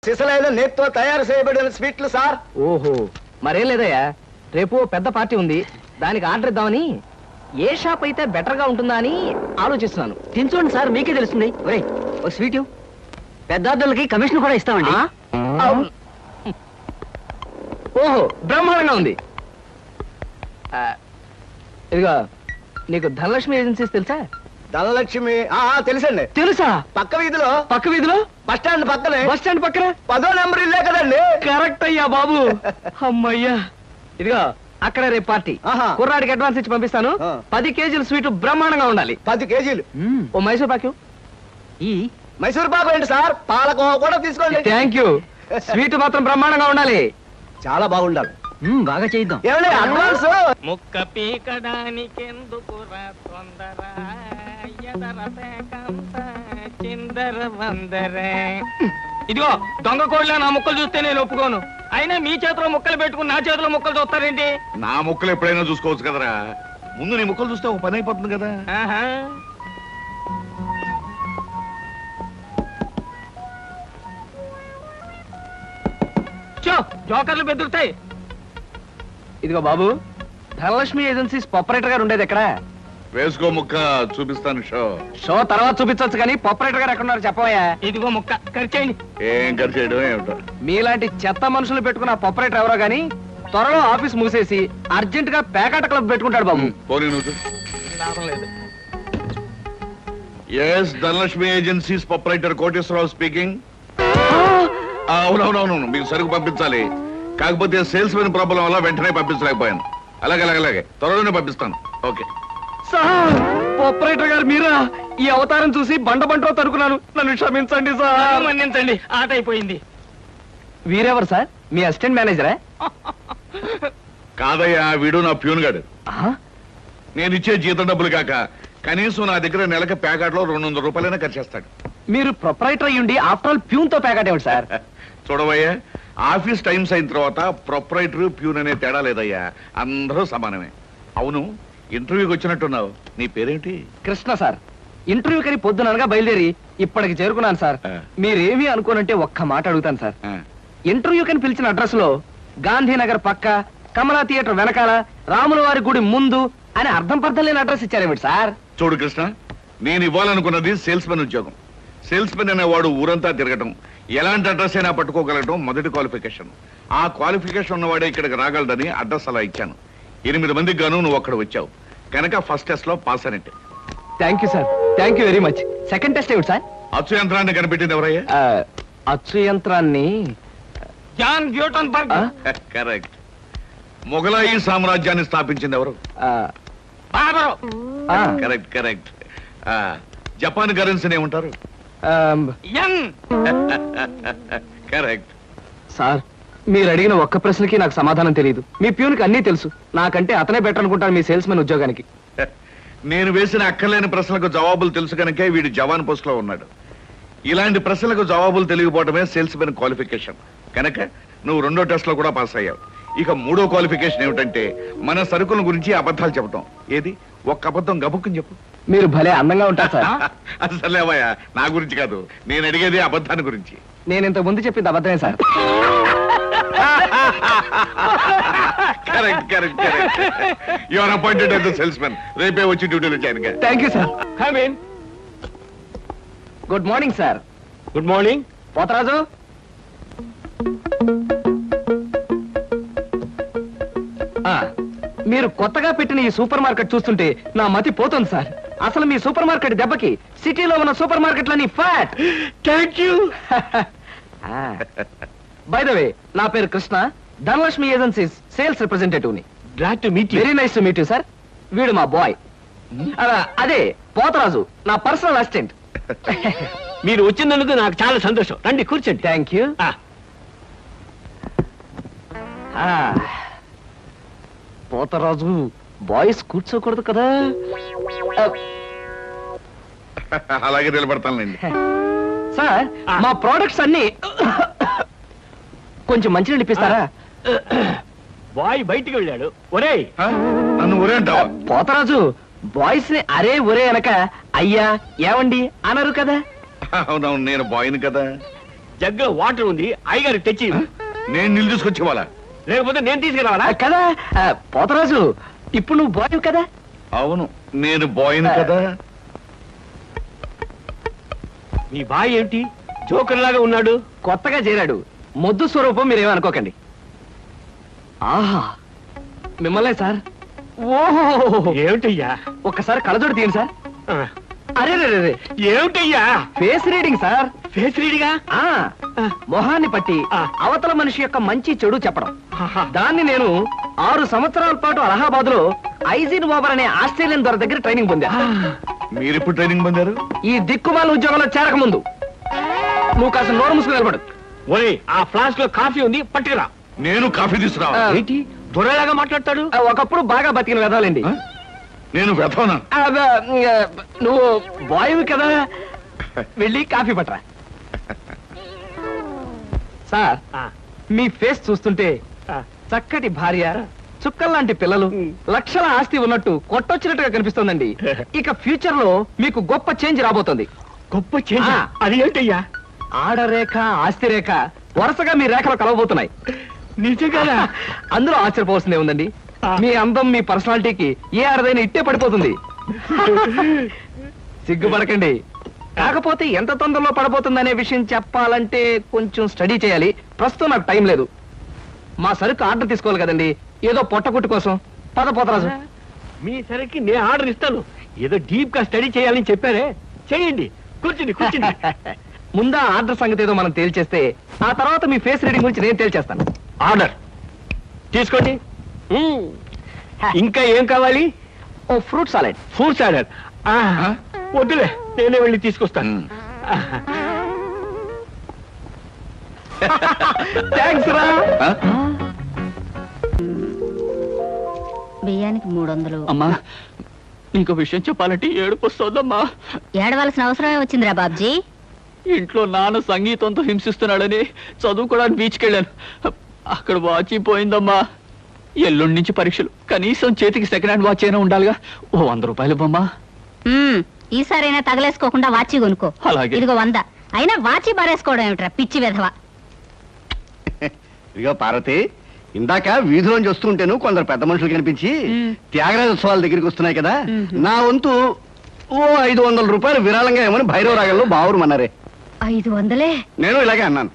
సిసలైన నేతితో తయారు చేయబడిన స్వీట్లు సార్. ఓహో, మరేం లేదయ్యా, రేపు పెద్ద పార్టీ ఉంది, దానికి ఆర్డర్ ఇద్దామని. ఏ షాప్ అయితే బెటర్ గా ఉంటుందా అని ఆలోచిస్తున్నాను. తినచూడండి సార్, మీకే తెలుస్తుంది. ఒరే, ఒక స్వీట్ పెద్దార్థులకి కమిషన్ కూడా ఇస్తామండి. ఓహో, బ్రహ్మాండంగా ఉంది. ఇదిగో, నీకు ధనలక్ష్మి ఏజెన్సీస్ తెలుసా? ధనలక్ష్మి తెలుసండి. తెలుసా? పక్క వీధిలో బస్ స్టాండ్ పక్కనే. 10వ నెంబర్ ఇల్లే కదండి. కరెక్ట్ అయ్యా బాబు. అమ్మయ్యా. ఇదిగో, అక్కడ రేపు పార్టీ. కుర్రాడికి అడ్వాన్స్ ఇచ్చి పంపిస్తాను. 10 కేజీల స్వీట్ బ్రహ్మాండంగా ఉండాలి. 10 కేజీలు. ఓ మైసూర్ పాకు. ఈ మైసూర్ పాకు ఏంటి సార్? పాలకోవా కూడా తీసుకోండి. Thank you. స్వీట్ మాత్రం బ్రహ్మాండంగా ఉండాలి. చాలా బాగుండాలి. బాగా చేద్దాం. ఏమండి అడ్వాన్స్? ముక్క పీకడానికెందుకురా తొందర, చిందర వందరే. ఇదిగో, దొంగ కోళ్ళ నా ముక్కలు చూస్తే నేను ఒప్పుకోను. అయినా మీ చేతిలో ముక్కలు పెట్టుకుని నా చేతిలో ముక్కలు చూస్తారేంటి? నా ముక్కలు ఎప్పుడైనా చూసుకోవచ్చు కదరా. ముందు నీ ముక్కలు చూస్తే ఒక పని అయిపోతుంది కదా. జోకర్లు బెదురుతాయి. ఇదిగో బాబు, ధనలక్ష్మి ఏజెన్సీస్ ఆపరేటర్ గారు ఉండేది ఎక్కడ? వేసుకో ముక్క, చూపిస్తాను. షో తర్వాత చూపించవచ్చు కానీ ఆపరేటర్ గారు ఎక్కడున్నారు చెప్పవయ్యా. ఇదిగో ముక్క, ఖర్చేయండి. ఏం ఖర్చు చేయడం ఏమిటో. మీలాంటి చెత్త మనుషులు పెట్టుకున్న ఆపరేటర్ ఎవరో గానీ త్వరలో ఆఫీస్ మూసేసి అర్జెంట్ గా పేకాట క్లబ్ పెట్టుకుంటాడు బాబు. పోనీ నువ్వు. Yes, Dhanalakshmi agencies proprietor Koteswararao speaking. అవునవునవును, మీకు సరుకు పంపించాలి. కాకపోతే సేల్స్ మెన్ ప్రాబ్లం వల్ల వెంటనే పంపించలేకపోయాను. అలాగే త్వరలోనే పంపిస్తాను. Okay sir. ఆపరేటర్ గారు మీరా? ఈ అవతారం చూసి బండబంటో తరుకున్నాను, నన్ను క్షమించండి సార్. మన్నించండి, ఆట అయిపోయింది. వీరెవరు సార్? మీ అసిస్టెంట్ మేనేజరా? కాదయ్యా, వీడు నా ప్యూన్ గాడు. నేను ఇచ్చే జీతం డబ్బులు కాక కనీసం నా దగ్గర నెలకి ప్యాకెట్లో 200 రూపాయలైనా ఖర్చేస్తాడు. మీరు ప్రొపరైటర్ అయ్యుండి ఆఫ్టర్ ఆల్ ప్యూన్ తో ప్యాకెట్ ఏమిటి సార్? చూడవయ్యా, ఆఫీస్ టైమ్స్ అయిన తర్వాత ప్రొపరైటర్ ప్యూన్ అనే తేడా లేదయ్యా, అందరూ సమానమే. అవును, ఇంటర్వ్యూకి వచ్చినట్టున్నావు, నీ పేరేంటి? కృష్ణ సార్. ఇంటర్వ్యూ కని పొద్దుననగా బయలుదేరి ఇప్పటికి చేరుకున్నాను సార్. మీరేమీ అనుకోనంటే ఒక్క మాట అడుగుతాను సార్. ఇంటర్వ్యూ కని పిలిచిన అడ్రస్ లో గాంధీనగర్ పక్క, కమలా థియేటర్ వెనకాల, రాముల వారి గుడి ముందు అని అర్థం పర్థం లేని అడ్రస్ ఇచ్చారేమిటి సార్? చూడు కృష్ణ, నేను ఇవ్వాలనుకున్నది సేల్స్ మెన్ ఉద్యోగం. సేల్స్ మెన్ అనేవాడు ఊరంతా తిరగటం, ఎలాంటి అడ్రస్ అయినా పట్టుకోగలగటం మొదటి క్వాలిఫికేషన్. ఆ క్వాలిఫికేషన్ ఉన్నవాడే ఇక్కడికి రాగలడని అడ్రస్ అలా ఇచ్చాను. 8 మందికి గాను నువ్వు అక్కడ వచ్చావు కనుక ఫస్ట్ టెస్ట్ లో పాస్ అనేట్టు. Thank you sir, thank you very much. Second test ఏమిటి సార్? అచ్చు యంత్రాన్ని కనిపెట్టింది ఎవరయ్యా? అచ్చు యంత్రాన్ని జాన్ గ్యూటన్బర్గ్. కరెక్ట్. మొఘలాయి సామ్రాజ్యాన్ని స్థాపించింది ఎవరు? కరెక్ట్. జపాన్ కరెన్సీని ఏమంటారు? కరెక్ట్. సార్, మీరు అడిగిన ఒక్క ప్రశ్నకి నాకు సమాధానం తెలియదు. మీ ప్యూన్కి అన్నీ తెలుసు. నాకంటే అతనే బెటర్ అనుకుంటాను మీ సేల్స్ మెన్ ఉద్యోగానికి. నేను వేసిన అక్కర్లేని ప్రశ్నలకు జవాబులు తెలుసు కనుకే వీడు జవాన్ పోస్ట్ లో ఉన్నాడు. ఇలాంటి ప్రశ్నలకు జవాబులు తెలియకపోవడమే సేల్స్ మెన్ క్వాలిఫికేషన్. కనుక నువ్వు 2వ టెస్ట్ లో కూడా పాస్ అయ్యావు. ఇక 3వ క్వాలిఫికేషన్ ఏమిటంటే మన సరుకుల గురించి అబద్ధాలు చెప్పడం. ఏది, ఒక్క అబద్ధం గబుక్కుని చెప్పు. మీరు భలే అందంగా ఉంటారు సార్. అసలేవయ్యా, నా గురించి కాదు, నేను అడిగేది అబద్ధాన్ని గురించి. నేను ఇంత ముందు చెప్పింది అబద్ధమే sir. Correct. You are appointed as the salesmen. రేపే వచ్చి డ్యూటీలో జాయిన్ గా. Thank you sir. Good morning sir. Good morning. Potharaju, మీరు కొత్తగా పెట్టిన ఈ సూపర్ మార్కెట్ చూస్తుంటే నా మతి పోతుంది సార్. అసలు మీ సూపర్ మార్కెట్ దెబ్బకి సిటీలో ఉన్న సూపర్ మార్కెట్లన్నీ flat. Thank you. By the way, నా పేరు Krishna, Dhanalakshmi agencies sales representative ని. Glad to meet you. Very nice to meet you sir. వీడు మా బాయ్. అదే పోతరాజు, నా పర్సనల్ అసిస్టెంట్. మీరు వచ్చినందుకు నాకు చాలా సంతోషం. రండి కూర్చోండి. Thank you. పోతరాజు, బాయ్స్ కూర్చోకూడదు కదా? అలాగే నిలబడతానండి. సార్, మా ప్రోడక్ట్స్ అన్ని కొంచెం మంచినీళ్ళు ఇప్పిస్తారా? బాయ్ బయటికి వెళ్ళాడు. ఒరేయ్, నన్ను ఒరే అంటావా? పోతరాజు, బాయ్స్ ని అరే ఒరే అనక అయ్యా ఏమండి అనరు కదా? అవునవును, నేను బాయ్ని కదా. జగ్గులో వాటర్ ఉంది, అయ్యగారు తెచ్చి. నేను నీళ్ళు తీసుకొచ్చి వాళ్ళ లేకపోతే నేను తీసుకురావాలా? కదా పోతరాజు, ఇప్పుడు నువ్వు బాయ్ కదా? అవును, నేను బాయ్ని కదా. మీ బాయ్ ఏంటి జోకర్ లాగా ఉన్నాడు? కొత్తగా చేరాడు, మొద్దు స్వరూపం, మీరేమనుకోకండి. ఆహా, మిమ్మల్నే సార్. ఓహో, ఏమిటయ్యా? ఒక్కసారి కళ్ళజోడు తీయండి సార్. ఆ, అరే ఏమిటయ్యా? Face reading sir. ఫేస్ రీడిగా? ఆ మొహాన్ని పట్టి ఆ. అవతల మనిషి యొక్క మంచి చెడు చెప్పడం. ఆహా. దాన్ని నేను 6 సంవత్సరాల పాటు అలహాబాద్ లో ఐజిన్ ఓవర్ అనే ఆస్ట్రేలియన్ దొర దగ్గర ట్రైనింగ్ పొందా. మీరెప్పుడు ట్రైనింగ్ పొందారు? ఈ దిక్కుమాల ఉద్యోగంలో చేరక ముందు. నువ్వు కాస్త నోరు మూసుకుని నిలబడు. ఒరే, ఆ ఫ్లాస్క్ లో కాఫీ ఉంది, పట్టుకురా. నేను కాఫీ తీసుకురావా? ఏంటి దొరలాగా మాట్లాడతాడు? ఒకప్పుడు బాగా బతికిన వెదాలండి. నేను వెతవనా? నువ్వు బాయ్వి కదా, వెళ్ళి కాఫీ పట్టరా. సార్, ఆ, మీ ఫేస్ చూస్తుంటే ఆ. చక్కటి భార్య, చుక్కల్లాంటి పిల్లలు, లక్షల ఆస్తి ఉన్నట్టు కొట్టొచ్చినట్టుగా కనిపిస్తోందండి. ఇక ఫ్యూచర్ లో మీకు గొప్ప చేంజ్ రాబోతుంది. గొప్ప చేంజ్. ఆ. అది ఏంటయ్యా? ఆడరేఖ, ఆస్తి రేఖ వరుసగా మీ రేఖలు కలవబోతున్నాయి. నిజంగా? అందులో ఆశ్చర్యపోవాల్సిందే ఉందండి. ఆ. మీ అందం, మీ పర్సనాలిటీకి ఏ ఆడదైనా ఇట్టే పడిపోతుంది. సిగ్గుపడకండి. కాకపోతే ఎంత తొందరలో పడబోతుందనే విషయం చెప్పాలంటే కొంచెం స్టడీ చేయాలి. ప్రస్తుతం నాకు టైం లేదు. మా సరుకు ఆర్డర్ తీసుకోవాలి కదండి, ఏదో పొట్టకుట్టు కోసం. పద పోతరాజు. మీ సరికి నేను ఆర్డర్ ఇస్తాను. ఏదో డీప్ గా స్టడీ చేయాలని చెప్పారే, చేయండి. కూర్చుని కూర్చుని. ముందా ఆర్డర్ సంగతి ఏదో మనం తేల్చేస్తే ఆ తర్వాత మీ ఫేస్ రీడింగ్ గురించి నేను తేల్చేస్తాను. ఆర్డర్ తీసుకోండి. ఇంకా ఏం కావాలి? ఓ ఫ్రూట్ సాలెడ్. Fruits order. వద్దులే, నేనే వెళ్ళి తీసుకొస్తాను. థ్యాంక్స్ రా. బియ్యానికి 300. అమ్మా, నీకు విషయం చెప్పాలంటే ఏడుపు వస్తోందమ్మా. ఏడవలసిన అవసరమే వచ్చిందిరా బాబ్జీ. ఇంట్లో నాన్న సంగీతంతో హింసిస్తున్నాడని చదువుకోవడానికి బీచ్కి వెళ్ళాను. అక్కడ వాచ్ పోయిందమ్మా. ఎల్లుండి నుంచి పరీక్షలు, కనీసం చేతికి సెకండ్ హ్యాండ్ వాచ్ అయినా ఉండాలిగా. ఓ 100 రూపాయలు బొమ్మా. ఈసారైనా తగలేసుకోకుండా వాచి కొనుక్కో. అలాగే. ఇదిగో 100. అయినా వాచి బారేసుకోవడం ఏమిట్రా పిచ్చి విధవ. ఇదిగో పార్వతి, ఇందాక వీధిలోంచి వస్తుంటేను కొందరు పెద్ద మనుషులు కనిపించి త్యాగరాజోత్సవాల దగ్గరికి వస్తున్నాయి కదా, నా వంతు ఓ 500 రూపాయలు విరాళంగా ఏమని భైరవ రాగంలో బావురమన్నారే. 500? నేను ఇలాగే అన్నాను.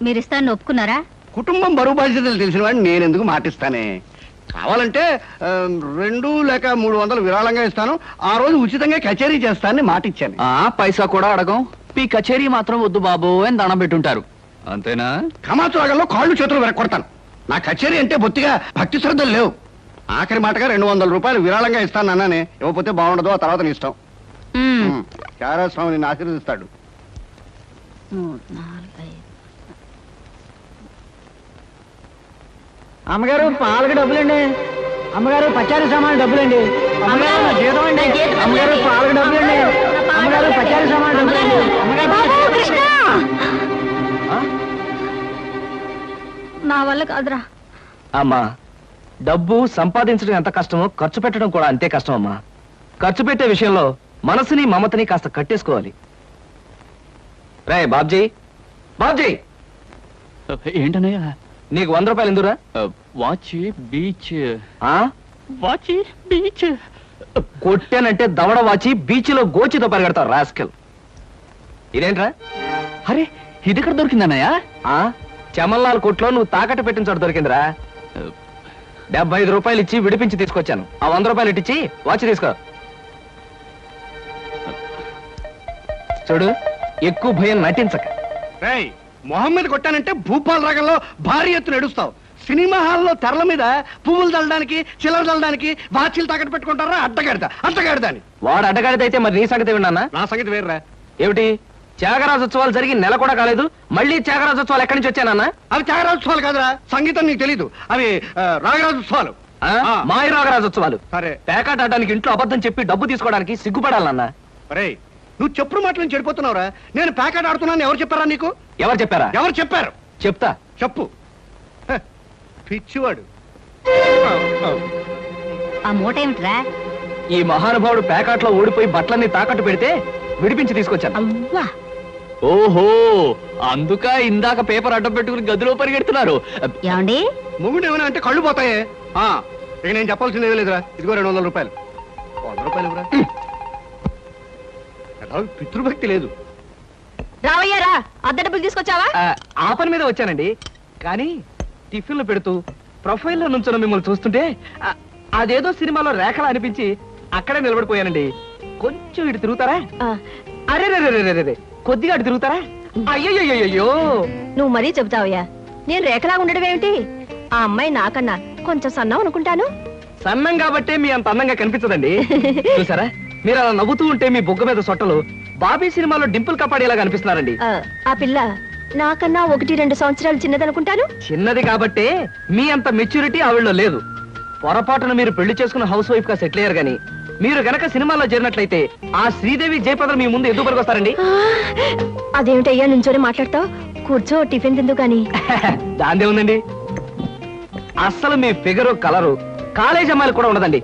మీరిస్తాను ఒప్పుకున్నారా? కుటుంబం బరువు బాధ్యతలు తెలిసిన వాడిని నేను ఎందుకు మాటిస్తానే. కావాలంటే 2 లేక 300 విరాళంగా ఇస్తాను. ఆ రోజు ఉచితంగా కచేరీ చేస్తానని మాటిచ్చాను. పైసా కూడా అడగం. మీ కచేరీ మాత్రం వద్దు బాబు అని దండం పెట్టుంటారు, అంతేనా? కమాతు రాగంలో కాళ్ళు చేతులు వెరక్కొడతాను. నా కచేరీ అంటే బొత్తిగా భక్తి శ్రద్ధలు లేవు. ఆఖరి మాటగా 200 రూపాయలు విరాళంగా ఇస్తాను అన్నానే. ఇవ్వకపోతే బాగుండదు, ఆ తర్వాత నీ ఇష్టం. చారాస్వామి నిన్ను ఆశీర్వదిస్తాడు. 3, 4, 5. అమ్మగారు పాలకు డబ్బులండి. అమ్మగారు పచారీ సామాన్ డబ్బులండి. అమ్మగారు నా జీతం అండి. అమ్మగారు పాలకు డబ్బులండి. అమ్మగారు పచారీ సామాన్ డబ్బులండి. నా వల్ల కాదురా. అమ్మా, డబ్బు సంపాదించడం ఎంత కష్టమో ఖర్చు పెట్టడం కూడా అంతే కష్టం అమ్మా. ఖర్చు పెట్టే విషయంలో మనసుని మమతని కాస్త కట్టేసుకోవాలి. రే బాబ్జీ, బాబ్జీ, ఏంటనయ్యా? నీకు 100 రూపాయలు ఎందురా? వాచ్ బీచ్. ఆ? వాచ్ బీచ్ కొట్టానంటే దవడ వాచి బీచ్లో గోచితో పరిగెడతావు రాస్కెల్. ఇదేంట్రా? అరే, ఇది ఎక్కడ దొరికిందన్నయ్యా? ఆ చమల్లాల్ కొట్లో నువ్వు తాకట్టు పెట్టిన చోట దొరికిందిరా. 75 రూపాయలు ఇచ్చి విడిపించి తీసుకొచ్చాను. ఆ 100 రూపాయలు ఇచ్చి వాచ్ తీసుకో. చూడు, ఎక్కువ భయం నటించక. రేయ్, మొహం మీద కొట్టానంటే భూపాల్ రాగంలో భారీ ఎత్తున ఎడుస్తావు. సినిమా హాల్లో తెరల మీద పువ్వులు చల్లడానికి, చిల్లర చల్లడానికి వాచీలు తాకట్టు పెట్టుకుంటారా? అడ్డగాడిదా అని. వాడు అడ్డగాడిదైతే మరి నీ సంగతి విన్నానా? నా సంగతి వేర్రా. ఏమిటి, త్యాగరాజోత్సవాలు జరిగి నెల కూడా కాలేదు, మళ్ళీ త్యాగరాజోత్సవాలు ఎక్కడి నుంచి వచ్చానన్నా? అవి త్యాగరాజోత్సవాలు కాదురా, సంగీతం నీకు తెలీదు. అవి రాగరాజోత్సవాలు. మాయ రాగరాజోత్సవాలు. సరే, పేకాట ఆడడానికి ఇంట్లో అబద్ధం చెప్పి డబ్బు తీసుకోవడానికి సిగ్గుపడాలన్నా? రేయ్, నువ్వు చెప్పుడు మాటలు చెడిపోతున్నావురా. నేను ప్యాకెట్ ఆడుతున్నాను ఎవరు చెప్పారా నీకు? ఎవరు చెప్పారా? ఎవరు చెప్పారు? చెప్తా, చెప్పు. హ, పిచ్చివాడు. ఆ మూట ఏమిట్రా? ఈ మహానుభావుడు పేకాట్లో ఓడిపోయి బట్టలన్నీ తాకట్టు పెడితే విడిపించి తీసుకొచ్చాను. అవ్వా, ఓహో అందుక ఇందాక పేపర్ అడ్డం పెట్టుకుని గదిలో పరిగెడుతున్నారు. ఏమండి మొగుడు ఏమైనా అంటే కళ్ళు పోతాయే. ఇక నేను చెప్పాల్సింది ఏమీ లేదురా. ఇదిగో 200 రూపాయలు. 100 రూపాయలు ఇవ్వరా. పితృభక్తి లేదు. రావయ్యారా అద్దె డబ్బులు తీసుకొచ్చావా? ఆ పని మీద వచ్చానండి. కానీ టిఫిన్లు పెడుతూ ప్రొఫైల్లో నుంచున్న మిమ్మల్ని చూస్తుంటే అదేదో సినిమాలో రేఖలా అనిపించి అక్కడే నిలబడిపోయానండి. కొంచెం ఇటు తిరుగుతారా? అరే రే కొద్దిగా అటు తిరుగుతారా? అయ్యో నువ్వు మరీ చెబుతావయ్యా. నేను రేఖలాగా ఉండడం ఏమిటి? ఆ అమ్మాయి నాకన్నా కొంచెం సన్నం అనుకుంటాను. సన్నం కాబట్టే మీ అంత అందంగా కనిపించదండి. చూసారా, మీరు అలా నవ్వుతూ ఉంటే మీ బొగ్గ మీద సొట్టలు బాబీ సినిమాలో డింపుల్ కపాడేలాగా అనిపిస్తున్నారండి. ఆ పిల్ల నాకన్నా 1-2 సంవత్సరాలు చిన్నదనుకుంటాను. చిన్నది కాబట్టే మీ అంత మెచ్యూరిటీ ఆవిడలో లేదు. పొరపాటున మీరు పెళ్లి చేసుకున్న హౌస్ వైఫ్ గా సెటిల్ అయ్యారు గానీ మీరు గనక సినిమాలో చేరినట్లయితే ఆ శ్రీదేవి జయప్రద మీ ముందు ఎందుకు పనికొస్తారండి? అదేమిటయ్యా నుంచోనే మాట్లాడతావు? కూర్చో, టిఫిన్ తిందు గాని. దాందే ఉందండి. అస్సలు మీ ఫిగరు కలరు కాలేజ్ అమ్మాయిలు కూడా ఉండదండి.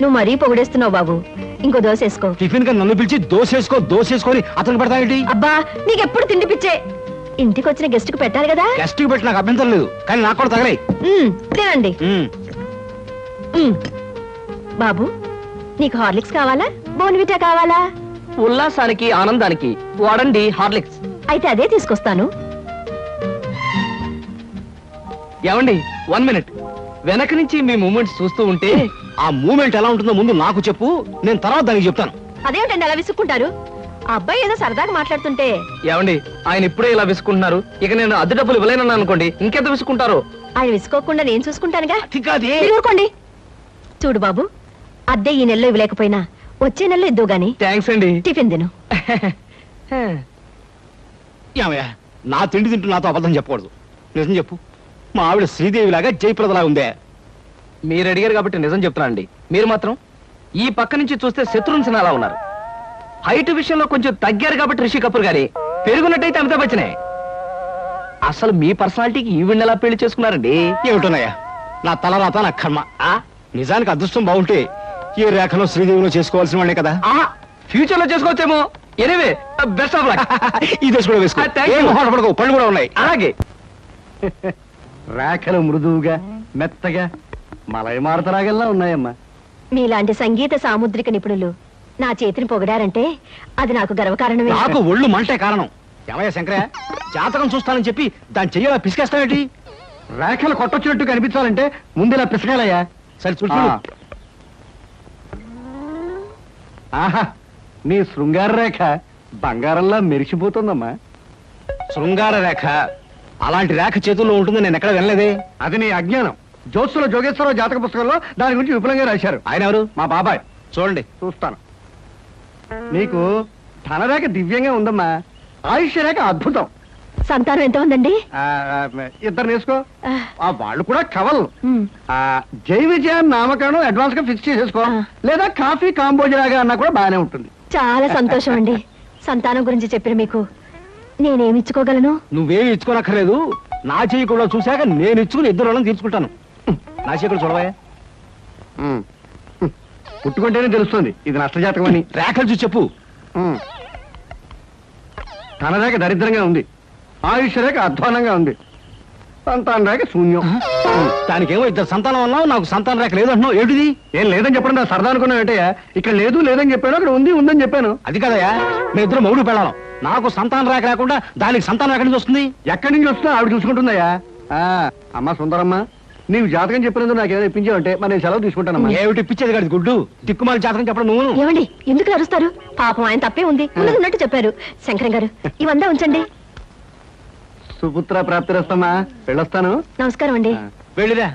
నువ్వు మరీ పొగిడేస్తున్నావు బాబు. ఇంకో దోశ వేసుకో. టిఫిన్ గా నన్ను పిలిచి దోసేసుకొని అతను పెడతానండి. అబ్బా నీకెప్పుడు తిండి పిచ్చే. ఇంటికి వచ్చిన గెస్ట్ కు పెట్టాలి కదా. గెస్ట్ కి పెట్టి నాకు అభ్యంతరం లేదు, కానీ నాకు కూడా తగలే. తినండి. బాబు నీకు హార్లిక్స్ కావాలా, బోన్విటా కావాలా? ఉల్లాసానికి ఆనందానికి వాడండి హార్లిక్స్. అయితే అదే తీసుకొస్తాను. ఏమండి 1 మినిట్. వెనక నుంచి మీ మూమెంట్స్ చూస్తూ ఉంటే ఆ మూమెంట్ ఎలా ఉంటుందో ముందు నాకు చెప్పు, నేను తర్వాత దానికి చెప్తాను. అదేమిటండి అలా విసుక్కుంటారు? ఆ అబ్బాయి ఏదో సరదాగా మాట్లాడుతుంటే. ఏమండి ఆయన ఇప్పుడే ఇలా విసుకుంటున్నారు, ఇక నేను అద్దె డబ్బులు ఇవ్వలేనన్నా అనుకోండి ఇంకెంత విసుకుంటారు. ఆయన విసుకోకుండా నేను చూసుకుంటానుగా. అది మీరు ఊరుకోండి. చూడు బాబు, అద్దె ఈ నెలలో ఇవ్వలేకపోయినా వచ్చే నెలలో ఇద్దు గాని. థ్యాంక్స్ అండి. టిఫిన్ తిను. ఏమయ్యా, నా తిండి తింటూ నాతో అబద్ధం చెప్పకూడదు. నిజం చెప్పు, మా ఆవిడ శ్రీదేవిలాగా జయప్రదలా ఉందే? మీరు అడిగారు కాబట్టి నిజం చెప్తున్నా అండి. మీరు మాత్రం ఈ పక్క నుంచి చూస్తే శత్రుఘ్న సిన్హా ఉన్నారు. హైట్ విషయంలో కొంచెం తగ్గారు కాబట్టి రిషి కపూర్ గారి, పెరుగున్నట్టయితే అమితాబ్ బచ్చనే. అసలు మీ పర్సనాలిటీకి ఈవిడ్ని ఎలా పెళ్లి చేసుకున్నారండి? ఏమిటోనయ్యా, నా తలరాత నా కర్మ. నిజానికి అదృష్టం బాగుంటే ఈ రేఖలో శ్రీదేవిలో చేసుకోవాల్సిన వాడే కదా. ఫ్యూచర్ లో చేసుకోవచ్చేమో. Anyway best of luck. ఈ దశ కూడా వేసుకో. పళ్ళు కూడా ఉన్నాయి. అలాగే. రేఖలు మృదువుగా మెత్తగా మలయమారుతరాగల్లా ఉన్నాయమ్మా. మీలాంటి సంగీత సాముద్రిక నిపుణులు నా చేతిని పొగిడారంటే అది నాకు గర్వకారణమే. నాకు ఒళ్ళు మంటే కారణం. ఏమయ్యా శంకరయ్య, జాతకం చూస్తానని చెప్పి దాని చెయ్యాల పిసికేస్తావేంటి? రేఖలు కొట్టొచ్చినట్టు కనిపించాలంటే ముందు ఇలా పిసకాలయ్యా. సరే చూడు. ఆహా, నీ శృంగార రేఖ బంగారంలా మెరిసిపోతుందమ్మా. శృంగార రేఖ అలాంటి రేఖ చేతుల్లో ఉంటుంది నేను ఎక్కడ వినలేదే. అది నీ అజ్ఞానం. జోత్సుల జోగేశ్వరరావు జాతక పుస్తకంలో దాని గురించి విపులంగా రాశారు. ఆయన ఎవరు? మా బాబాయ్. చూడండి. చూస్తాను. నీకు ధనరేఖ దివ్యంగా ఉందమ్మా. ఆయుష్య రేఖ అద్భుతం. సంతానం ఎంత ఉందండి? 2 వేసుకో. వాళ్ళు కూడా కవలు. ఉమ్. జై విజయాన్ని నామకరణం అడ్వాన్స్ గా ఫిక్స్ చేసేసుకో. లేదా కాఫీ కాంబోజలాగా అన్నా కూడా బాగానే ఉంటుంది. చాలా సంతోషం అండి. సంతానం గురించి చెప్పిన మీకు నేనేమి ఇచ్చుకోగలను? నువ్వేమి ఇచ్చుకోనక్కర్లేదు. నా చెయ్యి కూడా చూశాక నేను ఇచ్చుకుని 2 రోజులను తీర్చుకుంటాను. నా చెయ్యి కూడా చూడవా. పుట్టుకుంటేనే తెలుస్తుంది ఇది నష్టజాతకం అని. రేఖలు చూసి చెప్పు. ధనరేఖ దరిద్రంగా ఉంది. ఆయుష్ రేఖ అధ్వానంగా ఉంది. సంతాన రేఖ శూన్యం. దానికేమో 2 సంతానం అన్నావు, నాకు సంతాన రేఖ లేదంటున్నావు. ఏంటిది? ఏం లేదని చెప్పడం నా సరదా అనుకున్నావు ఏంటయ్యా? ఇక్కడ లేదు లేదని చెప్పాను, అక్కడ ఉంది ఉందని చెప్పాను. అది కదయ్యా, మీ ఇద్దరు మొగుడు పెళ్ళాం. నాకు సంతాన రేఖ లేకుండా దానికి సంతానం ఎక్కడి నుంచి వస్తుంది? ఎక్కడి నుంచి వస్తున్నా ఆవిడ చూసుకుంటుందయ్యా. అమ్మా సుందరమ్మ, నీవు జాతకం చెప్పినందుకు నాకు ఏదో ఇప్పించావంటే మరి నేను సెలవు తీసుకుంటానమ్మా. ఏమిటి ఇప్పించేది కాదు గుడ్డు, దిక్కుమాలి జాతకం చెప్పడం నువ్వు. ఏమండి ఎందుకు అరుస్తారు? పాపం ఆయన తప్పే ఉంది, ఉన్నట్టు చెప్పారు. శంకరం గారు ఇవంతా ఉంచండి. సుపుత్ర ప్రాప్తిరస్తమ్మా. వెళ్ళొస్తాను. నమస్కారం అండి. వెళ్ళిరా.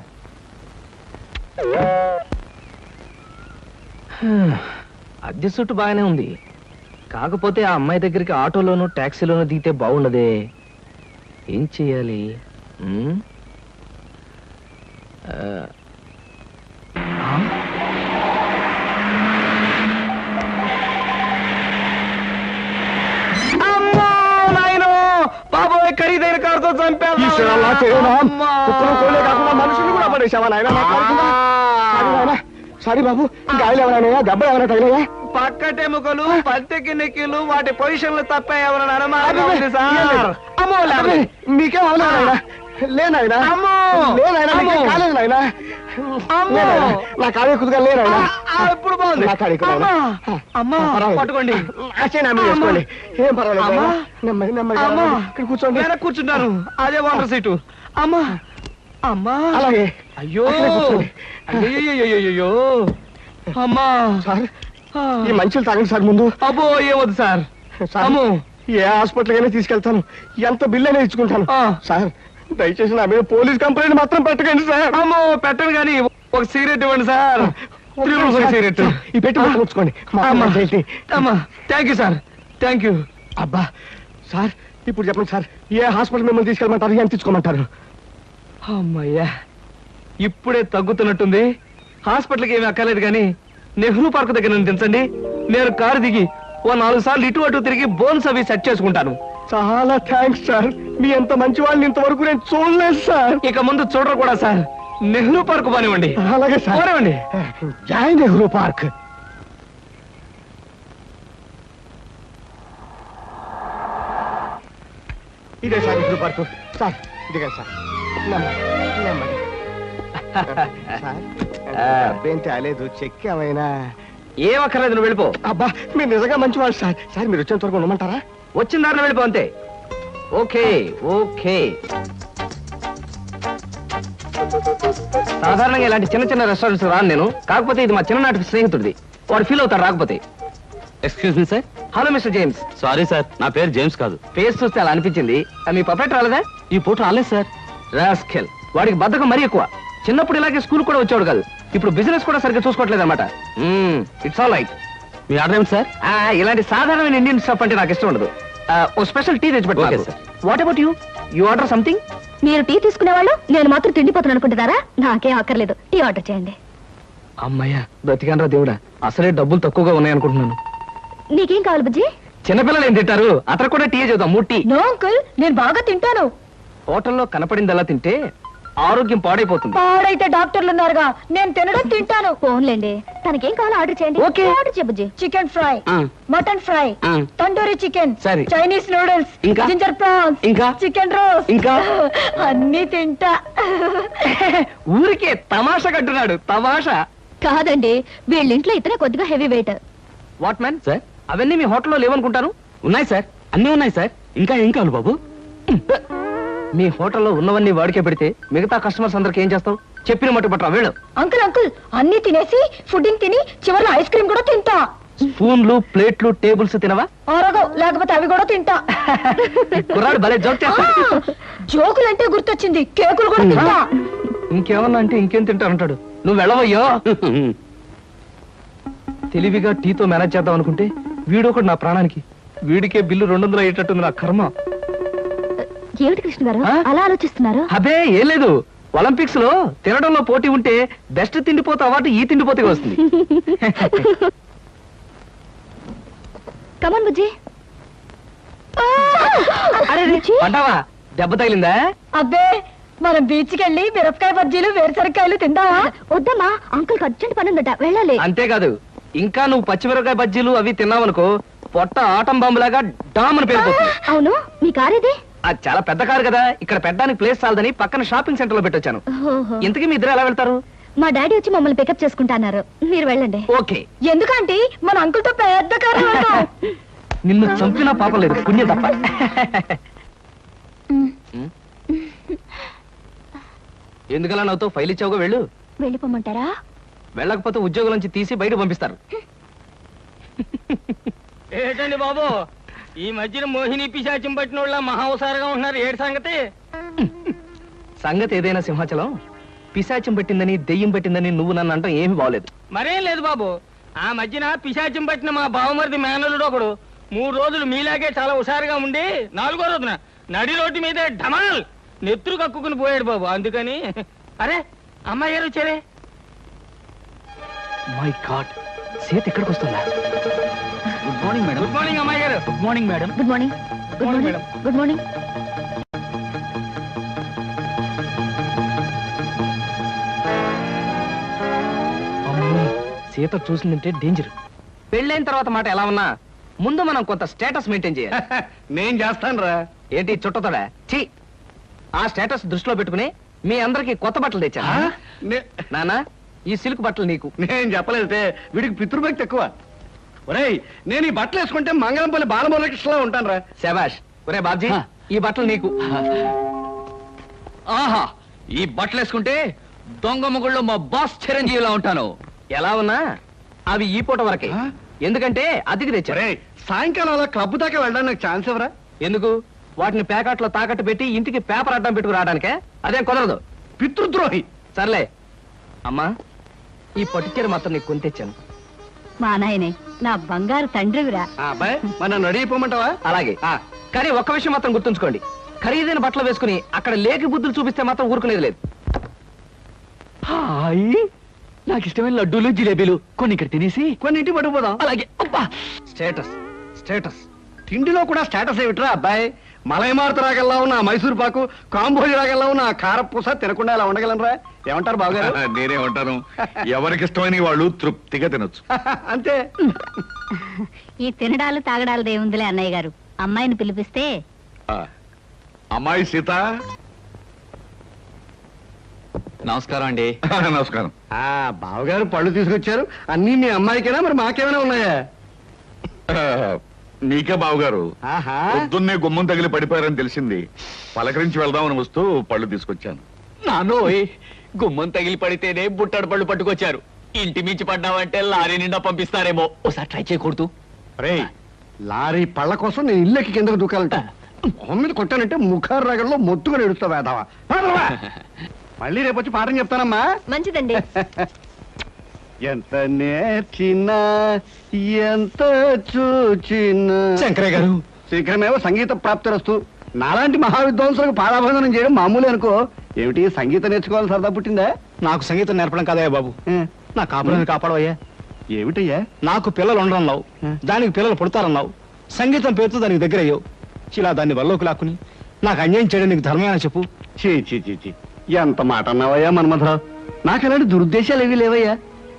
అద్దె సుట్టు బాగానే ఉంది, కాకపోతే ఆ అమ్మాయి దగ్గరికి ఆటోలోను టాక్సీలోను దిగితే బాగుండదే. ఏం చెయ్యాలి? బాబోయ్, ఖరీదైన కారుతో చంపాను. మనుషులు కూడా పడేసావా నాయన? సారీ బాబు, గాయలు ఎవరైనా దెబ్బలు ఎవరైనా తగిలాయా? పక్కటెముకలు పంతెకి నెక్కిలు వాటి పొజిషన్లు తప్ప ఎవరైనా అనుమానంగా ఉంది సార్. అమ్మో లేవలే. మీకేం అవలేదా? లేనాయనా అమ్మో! లేనాయనా, మీకేం అమ్మో! కాలేదు నాయనా. అమ్మో! లేనాయనా, నా కాడే కుదుగా లేనాయనా. ఇప్పుడు బాగుంది. నా కాడే కుదుగా. అమ్మా! అమ్మా పర్వాలేదు. పట్టుకోండి. చేసుకోండి, ఏం పర్వాలేదు అమ్మా! నాయనా. నెమ్మది నెమ్మది అమ్మా! ఇక్కడ కూర్చోండి. వెనక్కి కూర్చుంటాను. అదే వాటర్ సీటు. అమ్మా అమ్మా అలాగే అయ్యో అక్కడే కూర్చోండి. అయ్యో అమ్మా సార్, ఈ మంచులు తాగండి సార్ ముందు. అబ్బో ఏమొద్దు సార్. సార్, అమ్మో ఏ హాస్పిటల్కైనా తీసుకెళ్తాను, ఎంత బిల్ అయినా ఇచ్చుకుంటాను. ఆ. సార్, దయచేసి నా మీద పోలీస్ కంప్లైంట్ మాత్రం పెట్టకండి సార్. అమ్మో పెట్టను కానీ ఒక సిగరెట్ ఇవ్వండి సార్. 3 రూపీస్ ఒక సిగరెట్. ఈ పెట్టి ముట్టుకోండి. అమ్మా thank you sir, thank you. అబ్బా సార్, ఇప్పుడు చెప్పండి సార్, ఏ హాస్పిటల్ మిమ్మల్ని తీసుకెళ్ళమంటారు, ఎంత తీసుకోమంటారు? అమ్మయ్యా ఇప్పుడే తగ్గుతున్నట్టుంది. హాస్పిటల్కి ఏమీ అక్కర్లేదు కానీ నెహ్రూ పార్క్ దగ్గర నన్ను దించండి. నేను కారు దిగి ఓ 4 సార్లు ఇటు అటు తిరిగి బోన్స్ అవి సెట్ చేసుకుంటాను. చాలా థ్యాంక్స్ సార్, మీ ఎంత మంచి వాళ్ళని ఇంతవరకు నేను చూడలేదు సార్. ఇక ముందు చూడరు కూడా సార్. నెహ్రూ పార్క్ బానివ్వండి. అలాగే సార్, పోనివ్వండి. జై నెహ్రూ పార్క్. ఇదే సార్ నెహ్రూ పార్క్. సార్ ఇదిగా సార్, నెమ్మది నెమ్మది. సార్, అబ్బేం తేలేదు, చెక్ ఏమైనా? ఏం అక్కర్లేదు, నువ్వు వెళ్ళిపో. అబ్బా మీరు నిజంగా మంచివాళ్ళు సార్. సార్ మీరు వచ్చేంత వరకు ఉండమంటారా? వచ్చిన దారిలో వెళ్ళిపో అంతే. Okay okay. సాధారణంగా ఇలాంటి చిన్న చిన్న రెస్టారెంట్స్ రాను నేను. కాకపోతే ఇది మా చిన్ననాటి స్నేహితుడిది. వాడు ఫీల్ అవుతాడు రాకపోతే. Excuse me sir. Hello mister James. Sorry sir, నా పేరు జేమ్స్ కాదు. ఫేస్ చూస్తే అలా అనిపించింది. మీ పర్ఫెక్ట్ రాలేదా? ఈ పూట రాలేదు సార్. రాస్కెల్. వాడికి బద్ధకం మరీ ఎక్కువ. చిన్నప్పుడు ఇలాగే స్కూల్ కూడా వచ్చాడు కాదు. ఇప్పుడు బిజినెస్ కూడా సరిగ్గా చూసుకోవట్లేదు అనమాట. It's all right. Me order ఏమిటి సార్? ఇలాంటి సాధారణమైన ఇండియన్ స్టఫ్ అంటే నాకు ఇష్టం ఉండదు. ఓ స్పెషల్ టీ తెచ్చి Okay, పెట్టు. sir. What about you? You order something? మీరు టీ తీసుకునేవాళ్ళు, నేను మాత్రం తిండిపోతాను అనుకుంటున్నారా? నాకేం అక్కర్లేదు, టీ ఆర్డర్ చేయండి. అమ్మయ్యా బ్రతికానరా దేవుడా. అసలే డబ్బులు తక్కువగా ఉన్నాయనుకుంటున్నాను. నీకేం కావాలి బుజ్జి? చిన్నపిల్లలు ఏం తింటారు? అతను కూడా టీ చూద్దాం. 3 టీ. నో అంకుల్, నేను బాగా తింటాను. హోటల్లో కనపడిందల్లా తింటే ఆరోగ్యం పాడైపోతుంది. పాడైతే డాక్టర్లు ఉన్నారుగా, నేను తినడం తింటాను. ఫోన్లేండి, తనకేం కావాలో ఆర్డర్ చేయండి. Okay. ఆర్డర్ చేయ బుజ్జి. చికెన్ ఫ్రై, ఆ. మటన్ ఫ్రై, ఆ. తండూరి చికెన్, సరే. చైనీస్ నూడిల్స్, ఇంకా? జింజర్ ప్రాన్స్, ఇంకా? చికెన్ రోస్, ఇంకా? అన్ని తింటా. ఊరికే తమాషా కట్టున్నాడు. తమాషా కాదండి, వీళ్ళింట్లో ఇతనే కొద్దిగా heavy weight. What man sir, అవన్నీ మీ హోటల్లో లేవనుకుంటాను. ఉన్నాయి సార్, అన్నీ ఉన్నాయి సార్. ఇంకా ఏం కావాలి బాబు? మీ హోటల్లో ఉన్నవన్నీ వాడికే పెడితే మిగతా కస్టమర్స్ అందరికి ఏం చేస్తావు? చెప్పిన మట్టు పట్టరా వెళ్ళు. అంకుల్ అంకుల్, అన్ని తినేసి ఫుడ్డింగ్ తిని చివరిలో ఐస్ క్రీమ్ కూడా తింటా. స్పూన్లు ప్లేట్లు టేబుల్స్ తినవా? ఆరోగో, లేకపోతే అవి కూడా తింటా. కుర్రాడు భలే జోక్ చేస్తాడు. జోకులంటే గుర్తొచ్చింది, కేకులు కూడా తింటా. ఇంకేమన్నా అంటే ఇంకేం తింటానంటాడు. నువ్వు వెళ్ళవయ్యో. తెలివిగా టీతో మేనేజ్ చేద్దాం అనుకుంటే వీడొకడు నా ప్రాణానికి. వీడికే బిల్లు 200 అయ్యేటట్టుంది నా కర్మ. ఏమిటి కృష్ణ గారు ఆ? అలా ఆలోచిస్తున్నారు? అదే ఏం లేదు. ఒలింపిక్స్ లో తినడంలో పోటీ ఉంటే బెస్ట్ తిండిపోతే అవార్డు ఈ తిండిపోతే వస్తుంది. కమాన్ బుజ్జి. అరే పడ్డావా? దెబ్బ తగిలిందా? అబ్బే, మనం బీచ్ కి వెళ్ళి మిరపకాయ బజ్జీలు వేరుసరికాయలు తిందామా? వద్దమ్మా, అంకుల్ అర్జెంట్ పని ఉందట, వెళ్ళాలి. అంతేకాదు, ఇంకా నువ్వు పచ్చిమిరపకాయ బజ్జీలు అవి తిన్నావనుకో పొట్ట ఆటం బాంబులాగా డామ్ అని పేరుపోతుంది. అవును, మీ కారేది? అది చాలా పెద్ద కారు కదా, ఇక్కడ పెట్టడానికి ప్లేస్ చాలదని పక్కన షాపింగ్ సెంటర్ లో పెట్టొచ్చాను. ఓహో. ఇంతకీ మీ ఇద్దరు ఎలా వెళ్తారు? మా డాడీ వచ్చి మమ్మల్ని పికప్ చేసుకుంటాన్నారు, మీరు వెళ్ళండి. ఓకే. ఎందుకంటే మన అంకుల్ తో పెద్ద కారు వెళ్తాం. నిన్ను చంపినా పాపం లేదు, పుణ్యం తప్ప. ఎందుకలా నవ్వుతో ఫైల్ ఇచ్చావుగా వెళ్ళు. వెళ్ళిపోమంటారా? వెళ్ళకపోతే ఉద్యోగం నుంచి తీసి బయట పంపిస్తారు. ఏంటండి బాబు, ఈ మధ్యన మోహిని పిశాచం పట్టిన వాళ్ళ మహావసారగా ఉంటున్నారు. ఏడు సంగతి? సంగతి ఏదైనా సింహాచలం, పిశాచం పెట్టిందని దెయ్యం పెట్టిందని నువ్వు నన్ను అంటాం ఏమీ బాగలేదు. మరేం లేదు బాబు, ఆ మధ్యన పిశాచం పట్టిన మా బావమరిది మేనలుడు ఒకడు 3 రోజులు మీలాగే చాలా హుషారుగా ఉండి 4వ రోజున నడి రోడ్డు మీదే ఢమాల్ నెత్తురు కక్కుకుని పోయాడు బాబు. అందుకని అరే అమ్మాయి గారు వచ్చారే. మై గాడ్, సీత ఎక్కడికి వస్తుందా? Good morning madam. Good morning అమ్మాయి గారు. Good morning madam. Good morning. Good morning madam. Good morning. అమ్మో, సీత చూసిందంటే డేంజర్. పెళ్ళైన తర్వాత మాట ఎలా ఉన్నా ముందు మనం కొంత స్టేటస్ మెయింటైన్ చేయాలి. నేను చేస్తాను రా. ఏంటి చుట్టతోడా? ఛీ! ఆ స్టేటస్ దృష్టిలో పెట్టుకుని మీ అందరికి కొత్త బట్టలు తెచ్చా. నానా, ఈ సిల్క్ బట్టలు నీకు. నేను చెప్పలేదే, వీడికి పితృభక్తి ఎక్కువ. ఒరేయ్, నేను ఈ బట్టలు వేసుకుంటే మంగళంపల్లి బాలమురకృష్ణలా ఉంటాను రా. శబాష్. ఒరే బాబ్జీ, ఈ బట్టలు నీకు. ఆహా, ఈ బట్టలు వేసుకుంటే దొంగ మొగుళ్ళు మా బాస్ చిరంజీవిలా ఉంటాను. ఎలా ఉన్నా అవి ఈ పూట వరకే. ఎందుకంటే అద్దెకి తెచ్చా. ఒరేయ్, సాయంకాలం అలా క్లబ్ దాకా వెళ్ళడానికి నాకు ఛాన్స్ ఎవరా? ఎందుకు? వాటిని ప్యాకెట్లో తాకట్టు పెట్టి ఇంటికి పేపర్ అడ్డం పెట్టుకు రావడానికే? అదేం కుదరదు. పితృద్రోహి. సర్లే అమ్మా, ఈ పట్టుచీర మాత్రం నీకు కొని తెచ్చాను. మా నాయనే నా బంగారు తండ్రివిరా. అబ్బాయి, మన నన్ను అడిగిపోమంటావా? అలాగే. కానీ ఒక్క విషయం మాత్రం గుర్తుంచుకోండి, ఖరీదైన బట్టలు వేసుకుని అక్కడ లేకి బుద్ధులు చూపిస్తే మాత్రం ఊరుకునేది లేదు. హాయ్, నాకు ఇష్టమైన లడ్డూలు జిలేబీలు కొన్ని ఇక్కడ తినేసి కొన్ని ఇంటికి పట్టుకుపోదాం. అలాగే. అబ్బా, స్టేటస్ స్టేటస్. తిండిలో కూడా స్టేటస్ ఏమిట్రా అబ్బాయి? మలైమారుత రాగల్లా ఉన్న మైసూర్ పాకు, కాంబోజి రాగల్లా ఉన్న కారపూస తినకుండా ఇలా ఉండగలనరా? ఏమంటారు బావగారు? నేనేమంటాను, ఎవరికి ఇష్టమైన వాళ్ళు తృప్తిగా తినొచ్చు. అంతే. ఈ తినడాలు తాగడాలు దేవుందిలే అన్నయ్య గారు. అమ్మాయిని పిలిపిస్తే ఆ, అమ్మాయి సీత. నమస్కారం అండి. నమస్కారం. బావగారు పళ్ళు తీసుకొచ్చారు. అన్నీ మీ అమ్మాయికేనా, మరి మాకేమైనా ఉన్నాయా? ఆ, నీకే బావగారు. ఆహా. పొద్దున్నే గుమ్మం తగిలి పడిపోయారని తెలిసింది. పలకరించి వెళ్దామని వస్తూ పళ్ళు తీసుకొచ్చాను. నానోయ్, గుమ్మం తగిలి పడితేనే బుట్టడు పళ్ళు పట్టుకొచ్చారు. ఇంటి మించి పడ్డావంటే లారీ నిండా పంపిస్తారేమో. ఒకసారి ట్రై చేయకూడదు. రేయ్, లారీ పళ్ళ కోసం నేను ఇల్లెక్కి కిందకు దూకాలంట. మొహం మీద కొట్టానంటే ముఖారు రగంలో మొత్తుగా ఎడుస్తావు వేదావా. మళ్ళీ రేపు వచ్చి పాఠం చెప్తానమ్మా. మంచిదండి. ఎంత నేర్చినా ఎంత చూచినా. శంకరయ్య గారు, శీఘ్రమేవో సంగీత ప్రాప్తిరస్తు. నాలాంటి మహావిద్వాంసులకు పారాభందనం చేయడం మామూలే అనుకో. ఏమిటి, సంగీతం నేర్చుకోవాలి సరదా పుట్టిందా? నాకు సంగీతం నేర్పడం కాదయ్యా బాబు, నా కాపురాన్ని కాపాడవయ్యా. ఏమిటయ్యా? నాకు పిల్లలు ఉండరన్నావు, దానికి పిల్లలు పుడతారన్నావు. సంగీతం పేరుతో దానికి దగ్గర అయ్యావు. ఇలా దాన్ని వల్లోకి లాక్కుని నాకు అన్యాయం చేయడం నీకు ధర్మమేనా చెప్పు? చీ చీ చీ చీ, ఎంత మాట అన్నావయ్యా మన్మథరావు. నాకు అలాంటి దురుద్దేశాలు ఏవీ లేవయ్యా.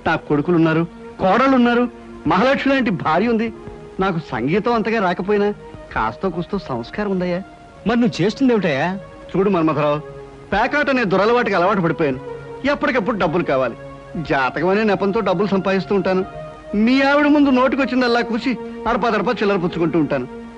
నాకు కొడుకులున్నారు, కోడళ్ళున్నారు, మహాలక్ష్మి లాంటి భార్య ఉంది. నాకు సంగీతం అంతగా రాకపోయినా కాస్తో కూస్తో సంస్కారం ఉందయ్యా. మరి నువ్వు చేస్తుంది ఏమిటయ్యా? చూడు మన్మథరావు, పేకాట అనే దురలవాటికి అలవాటు పడిపోయాను. ఎప్పటికప్పుడు డబ్బులు కావాలి. జాతకం అనే నెపంతో డబ్బులు సంపాదిస్తూ ఉంటాను. మీ ఆవిడ ముందు నోటికొచ్చిందల్లా కూసి అడపా చిల్లర పుచ్చుకుంటూ ఉంటాను.